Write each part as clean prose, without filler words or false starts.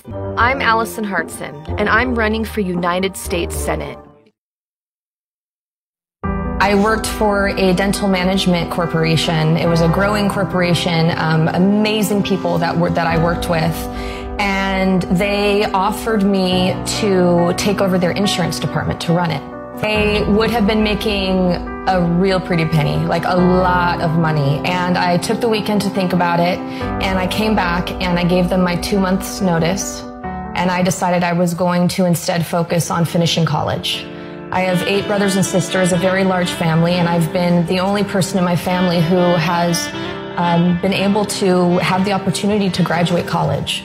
I'm Alison Hartson, and I'm running for United States Senate. I worked for a dental management corporation. It was a growing corporation, amazing people that I worked with, and they offered me to take over their insurance department to run it. They would have been making a real pretty penny, like a lot of money, and I took the weekend to think about it, and I came back and I gave them my 2 months notice, and I decided I was going to instead focus on finishing college. I have 8 brothers and sisters, a very large family, and I've been the only person in my family who has been able to have the opportunity to graduate college.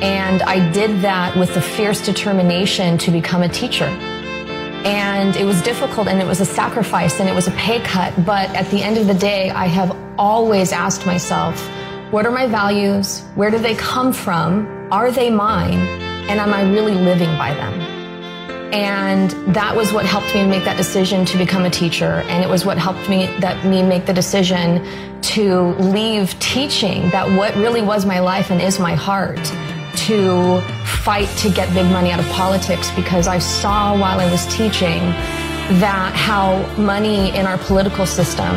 And I did that with the fierce determination to become a teacher. And it was difficult, and it was a sacrifice, and it was a pay cut, but at the end of the day, I have always asked myself, what are my values? Where do they come from? Are they mine? And am I really living by them? And that was what helped me make that decision to become a teacher, and it was what helped me make the decision to leave teaching, that what really was my life and is my heart, to fight to get big money out of politics, because I saw while I was teaching that how money in our political system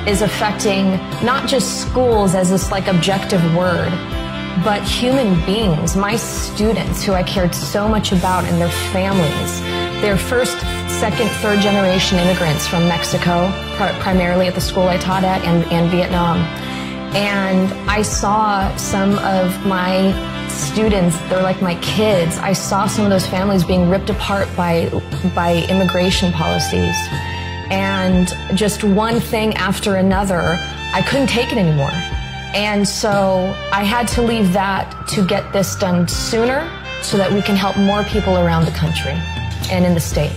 is affecting not just schools as this like objective word, but human beings, my students who I cared so much about, and their families. They're first, second, third generation immigrants from Mexico, primarily at the school I taught at, and Vietnam. And I saw some of my students, they're like my kids. I saw some of those families being ripped apart by immigration policies. And just one thing after another, I couldn't take it anymore. And so I had to leave that to get this done sooner so that we can help more people around the country and in the state.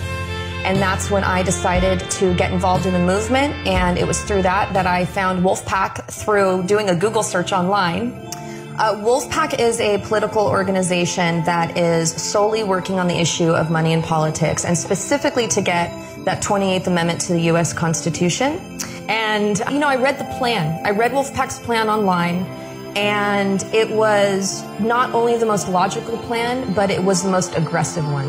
And that's when I decided to get involved in the movement, and it was through that I found Wolfpack through doing a Google search online. Wolfpack is a political organization that is solely working on the issue of money in politics, and specifically to get that 28th Amendment to the U.S. Constitution. And, you know, I read the plan. I read Wolfpack's plan online, and it was not only the most logical plan, but it was the most aggressive one.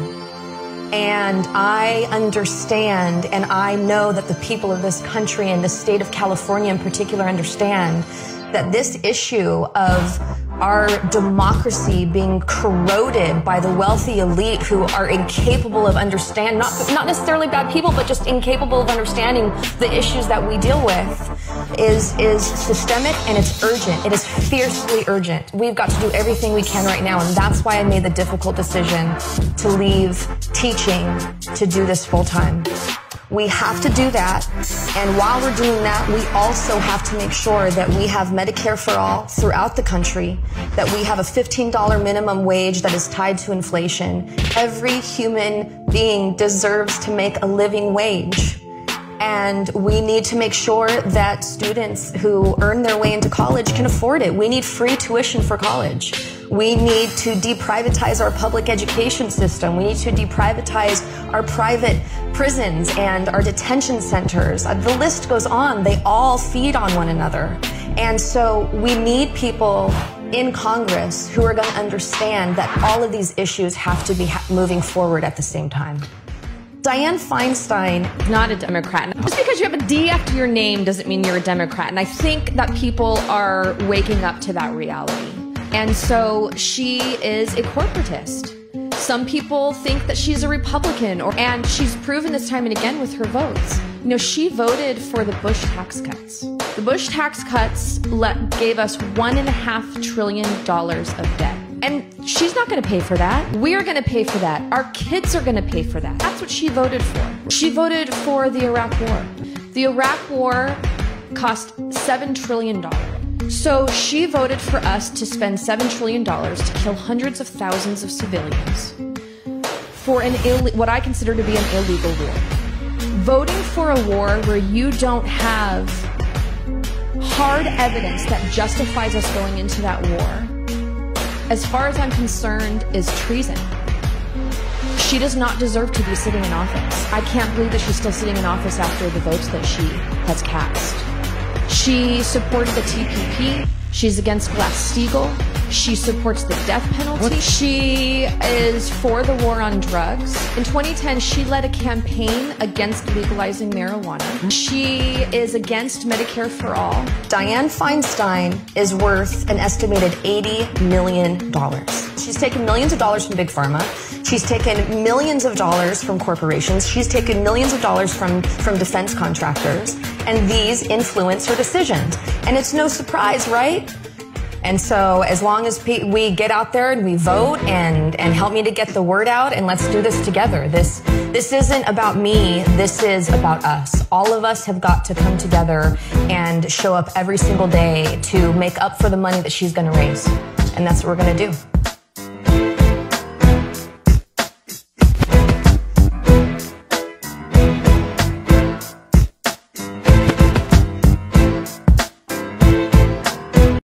And I understand, and I know that the people of this country and the state of California in particular understand that this issue of our democracy being corroded by the wealthy elite who are incapable of understanding, not necessarily bad people, but just incapable of understanding the issues that we deal with, is systemic, and it's urgent. It is fiercely urgent. We've got to do everything we can right now, and that's why I made the difficult decision to leave teaching to do this full time. We have to do that, and while we're doing that, we also have to make sure that we have Medicare for all throughout the country, that we have a $15 minimum wage that is tied to inflation. Every human being deserves to make a living wage, and we need to make sure that students who earn their way into college can afford it. We need free tuition for college. We need to deprivatize our public education system. We need to deprivatize our private prisons and our detention centers. The list goes on. They all feed on one another. And so we need people in Congress who are going to understand that all of these issues have to be moving forward at the same time. Dianne Feinstein, Not a Democrat. Just because you have a D after your name doesn't mean you're a Democrat. And I think that people are waking up to that reality. And so she is a corporatist. Some people think that she's a Republican, and she's proven this time and again with her votes. You know, she voted for the Bush tax cuts. The Bush tax cuts gave us $1.5 trillion of debt. And she's not going to pay for that. We are going to pay for that. Our kids are going to pay for that. That's what she voted for. She voted for the Iraq War. The Iraq War cost $7 trillion. So she voted for us to spend $7 trillion to kill hundreds of thousands of civilians for what I consider to be an illegal war. Voting for a war where you don't have hard evidence that justifies us going into that war, as far as I'm concerned, is treason. She does not deserve to be sitting in office. I can't believe that she's still sitting in office after the votes that she has cast. She supported the TPP. She's against Glass-Steagall. She supports the death penalty. She is for the war on drugs. In 2010, she led a campaign against legalizing marijuana. She is against Medicare for all. Dianne Feinstein is worth an estimated $80 million. She's taken millions of dollars from Big Pharma. She's taken millions of dollars from corporations. She's taken millions of dollars from defense contractors. And these influence her decisions. And it's no surprise, right? And so as long as we get out there and we vote and help me to get the word out, and let's do this together. This isn't about me. This is about us. All of us have got to come together and show up every single day to make up for the money that she's going to raise. And that's what we're going to do.